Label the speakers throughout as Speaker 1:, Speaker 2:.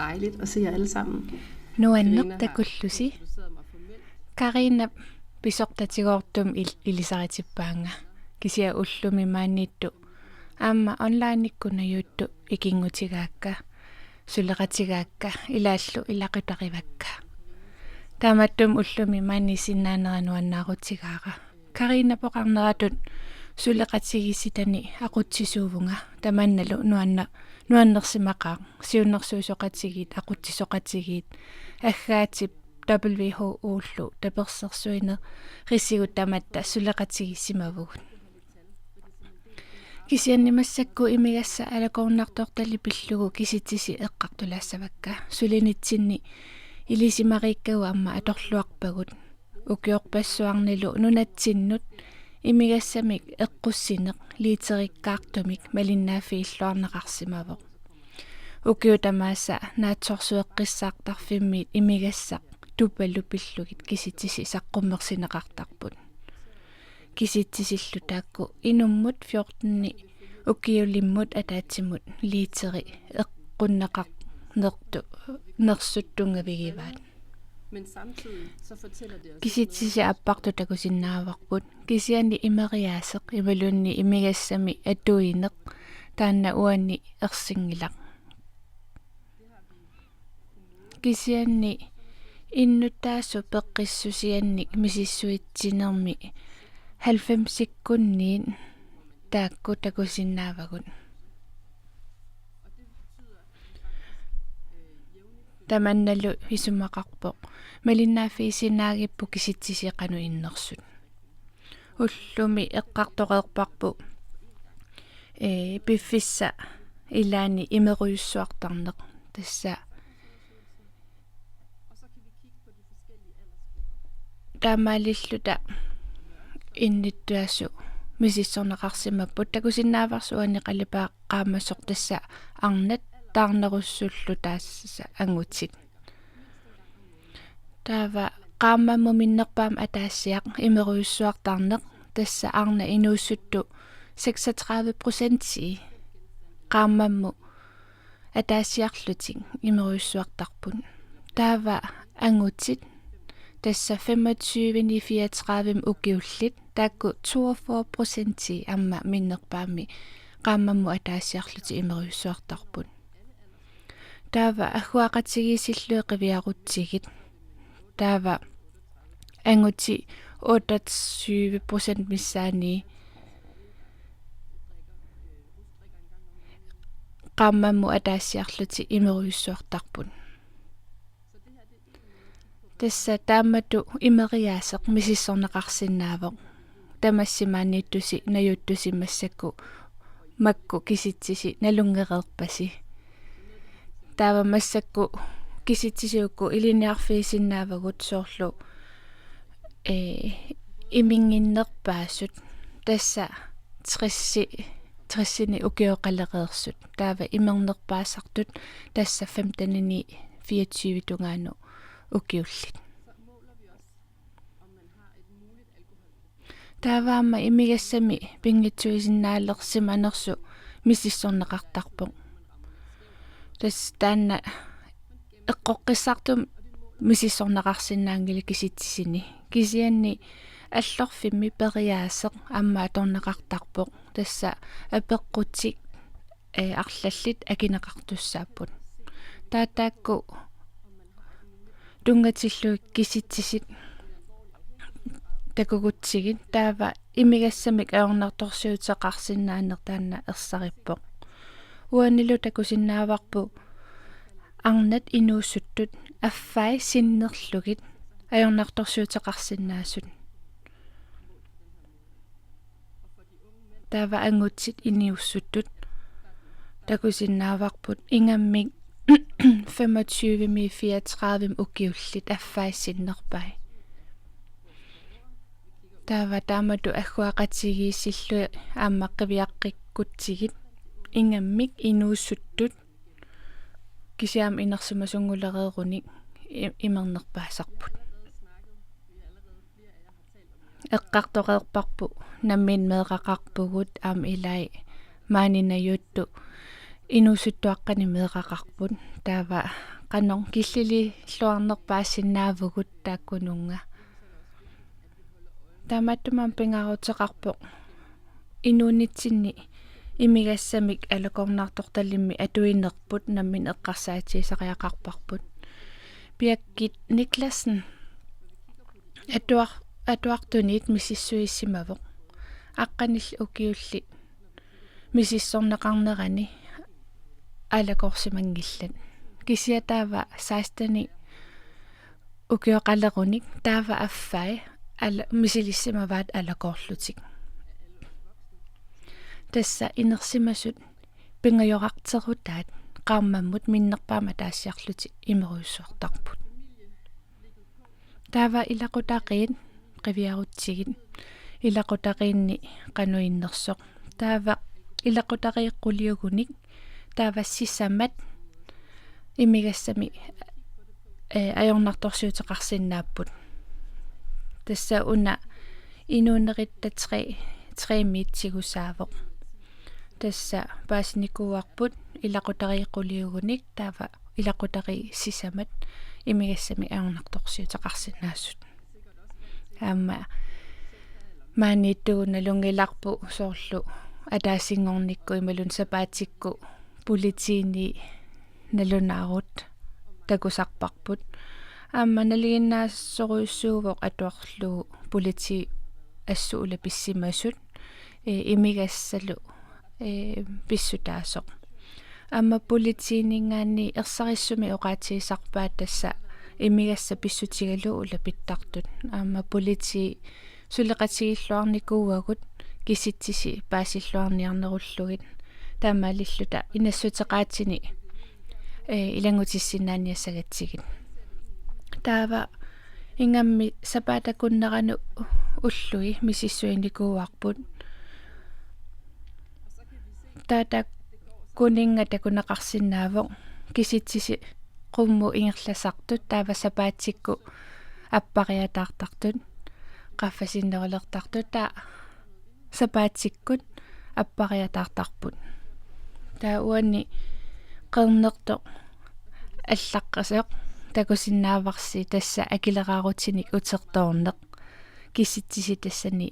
Speaker 1: dejligt at se jer alle sammen.
Speaker 2: Nuannertakullusi Karina pisortatigortum ilisaritipaanga kisia ullumi maannittu aamma online-ikkuna ikingutigaakka suleqatigaakka ilaallu ilaqitaqivakka taamattum ullumi maanni sinnaaneranuannaarutigaaqa Karina poqarneratut suleqatigisitani aqutsisuuvunga tamannalu nuannersimaqaa siunnersuisoqatigit aqutsisoqatigit aggaatip WHO-ullu tapersersuine risigut tamatta suleqatigissimavugut kisiannimassakku imigassa alakornartortali pillugu kisitisi eqqartulaassavakka sulinitsinni ilisimariikkagu amma atorluarpagut ukiorpassuarnilu nunatsinnut imigassamik eqqussineq liiterikkaartumik malinnaaffiilluarneqarsimavoq ukiutamaassa naatsorsueqqissaartarfimmiit imigassaq tupallu pillugit kisitisi saqqummersineqartarput kisitisillu taakku inummut 14 ukiulimmut ataatsimut liiteri eqqunneqarnertu nersuttungavigivaat
Speaker 1: Men samtidig så fortæller det os
Speaker 2: kisitisi appartutakusinnaavarput kisianni imeriaaseq imalunni imigassami atuineq taanna uanni ersingilaq kisianni innuttaasu peqqissusiannik misissuitsinermi 90 sekkunniin taakku takusinnaavagut tamannalu isumaqarpoq malinnaaffiisinnaagippu kisitsisiqanu innersut ullumi eqqartoqeerparpu piffissa ilaani imeruyussuartarneq tassa taamaalilluta innittuassu misissorneqarsimapput takusinnaavarsuani qalipaa qaammassoq tassa arnat taarnerussullu taassasa angutit taava qaamammu minnerpaam ataassiaq imeruyussuartarneq tassa arna inuussuttu 36% qaamammu ataassiarlutik imeruyussuartarpun taava angutit tassa 25-34 ukiullit taakku 42% amma minnerpaami qaamammu ataassiarluti imeruyussuartarpun taava agguaqatigisillu qiviarutsigit taava anguti 28% missaani qaamammu ataassiarluti imeruyussuartarpun tassa taamatu imeriaaseq misissorneqarsinnaavoq tamassimaannittusi najuttusimassakku makku kisitsisi nalungereerpasi taava massakku kisitsisiukku iliniarfiisinnaavagut soorlu iminginnerpaassut tassa 30 ukioqalereersut taava imernerpaassartut tassa 15-24 tungaanu ukiullit taavaamma imigassami pingitsuisinnaallersimanersu misissorneqartarpoq tass taanna eqqoqqissartum misissorneqarsinnaangili kisitsisini kisianni allorfimmi periaaseq amma atorneqartarpoq tassa apeqqutik arlallit akineqartussaapput taataakku tungatillu kisitsisit takugutsigit taava imigassamik aornartorsiuteqarsinnaaner taanna ersarippoq uanilu takusinnaavarpu arnat inuussuttut affai sinnerlugit aornartorsiuteqarsinnaassut taava angutsit iniussuttut takusinnaavarput ingammik 25-34 ukiullit affaisinnerpai taava taamatu agguaqatigiissillu aammaqqivиаққиккутсигит инgamмик инууссуттут кисиам инерсимасунгулерееруник имернерпаасарпут эққартоқеерпарпу наммин меэқақарпугут аам илай маанинаютту инуусуттуаққани меэқақарпут таава qanor killili luarnerpaassinnaavugut taakkununga taamaattumam pingaruteqarpoq inuunitsinni imigassamik alakornaartortallimmi atuinerput nammin eqqarsaatiisaqaqarparput piakkit Niklasen atuartunit misissuissimavoq aqqanill ukiulli misissorneqarnerani alakorsimangillat kisia taava 16 ukioqalerunik taava affai ala misilissimavaat alakorlutik tassa inersimasut pingajoqarterutaat qaarmammut minnerpaama taassiarluti imeruissuartarput taava ilaqutaqiin qiviarutsigit ilaqutaqiinni qanuinnersoq taava ilaqutaqiiqquliugunik taavassissamat imigassami ajornartorsiuteqarsinnaapput tassa una inuuneritta 3 miitsigusaavoq tassa paasnikuarput ilaqutariiqquliugunik taava ilaqutari sisamat imigassami ajornartorsiuteqarsinnaassut aamma maaniittuuna lungilarpu soorlu ataassingornikku imalun sapaatikku politiini nalunaarut takusarparput aamma naliginnaassoriussuuvoq atuarlu politi assuula pissimasut imigassalu pissutaasoq aamma politiiningaanni ersarissumi oqaatiisarpaat tassa imigassa pissutigalu ulapittartut aamma politi suleqatigilluarnikuuagut kisittisi paasilluarniarnerullugit taamaalilluta inassuteqaatini ilangutissiнааниассагатсигит таава ингамми сапаатакуннерану уллуи мисиссуиникууарпут таата кунинга такунеқарсинаавоқ киситсиси қумму ингерласартут таава сапаатсикку аппариатаартартут qaffasinnerilertartut ta sapaatsikкут аппариатаартарпут таа уанни qernertoq аллаққасеқ такусиннааварси тасса акилераарутиник утерторнеқ киситсиси тассани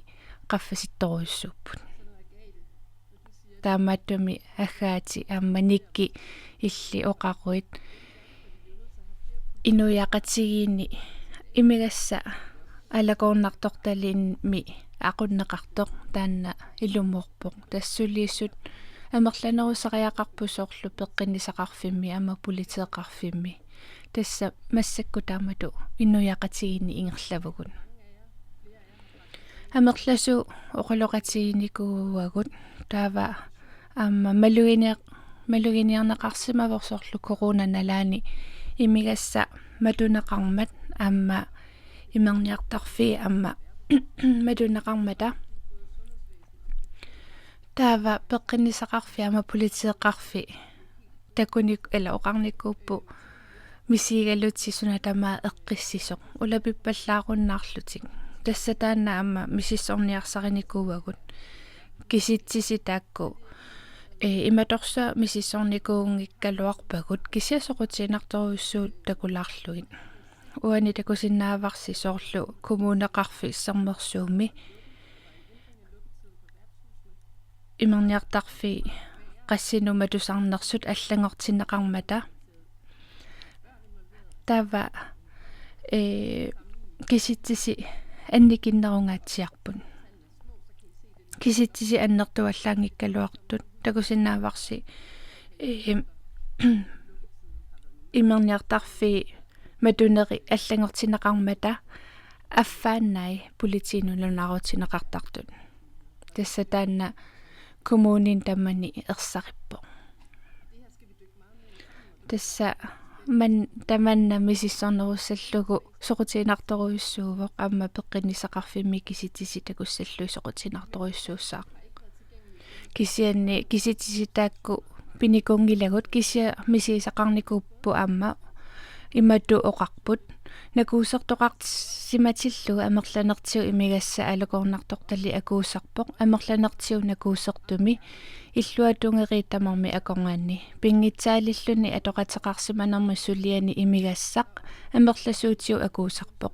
Speaker 2: qaffasittoruissuupпут таамааттуми аггаати амманикки илли оқаруит инуяқатсигиинни имигасса алакорнарторталиинми aqunneqartoq taanna ilumorpoq tassулииссут амерланерусариақарпусоорлу пеққиннисақарфимми ама политеэқарфимми тасса массакку таамату иннуяқатигинни ингерлавгун амерласу оқалоқатигиникууагут таава аама малугиниарнеқарсимаворсоорлу корона налаани имигасса матунеқармат аама имерниартарфи аама матунеқармата таава пеққиннисақарфи ама политеэқарфи такуник ала оқарникууппу мисигалутси сунатамаа эққиссисоқ улапиппаллааруннаарлутик тасса таанна аама мисиссорниарсариникууагут киситсиси таакку иматорса мисиссорникуунгиккалуарпагут кисиасоқутиинарторуйуссуут такулаарлугит уани такусиннааварси соорлу коммунеқарфи иссармерсуумми имерниартарфи qassinu matusarnersut аллагортинеқармата тава киситсиси анникиннерунгаатсиарпут киситсиси аннертуаллаангиккалуартут такусиннааварси имерниартарфи матунери аллагортинеқармата аффааннай политиинулунаарутинеқартартут тасса таанна kommunin tamani ersarippo tassa man tamanna misissornerussallugu soqutiinartoruissuuvoq amma peqqinnisaqarfimmi kisitisi takussallu soqutiinartoruissuussaaq kisianni kisitisi pinikungilagut kisia misisaqarnikuuppu amma imattu oqarput накуусертоқарт симатиллу амерланертиу имигасса алакорнарторталли акуусарпоқ амерланертиу накуусертуми иллуатунгериитамарми акоргаанни пингитсаалиллуни атоқатеқарсиманерми сулиани имигассақ амерласуутиу акуусарпоқ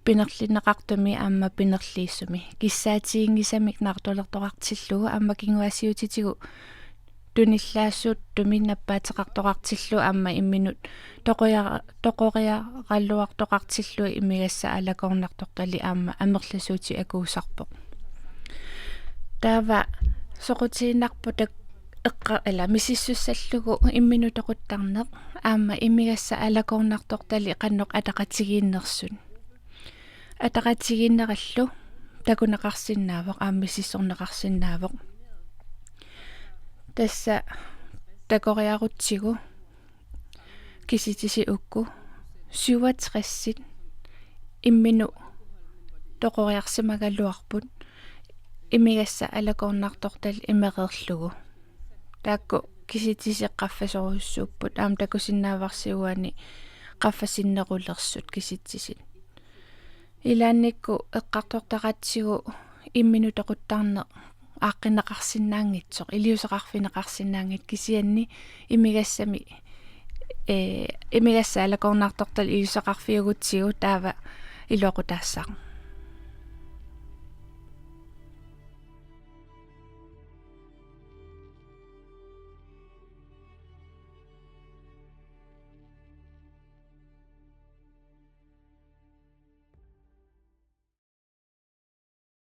Speaker 2: пинерлинеқартуми аама пинерлииссуми киссаатигингисамик наартулертоқартиллугу аама кингуасиутитигу туниллаассуут туминнаппаатеқартоқартиллу аама имминут тоқориараллуартоқартиллу имигасса алакорнартортали аама амерласуути акуусарпоқ таава соқутиинарпутак эққа ала мисиссуссаллугу имминутоқуттарнеқ аама имигасса алакорнартортали қанноқ атақатигииннерсун атақатигииннераллу такунеқарсинаавоқ аама мисиссорнеқарсинаавоқ тасса такориарутсигу киситиси укку 67 иммину тоқориарсимагалуарпут имигасса алакорнартортал имереерлугу таакку киситисеққаффасоруссууппут аама такусиннааварсиуани қаффасиннерулерсут киситсисит илаанникку эққартортаратсигу иммину тоқуттарне ааққинеқарсинаангитсоқ илиусеқарфинеқарсинаангит кисианни имигассами имигасса алакорнартортал иусеқарфиугутсигу таава илуақутаассаа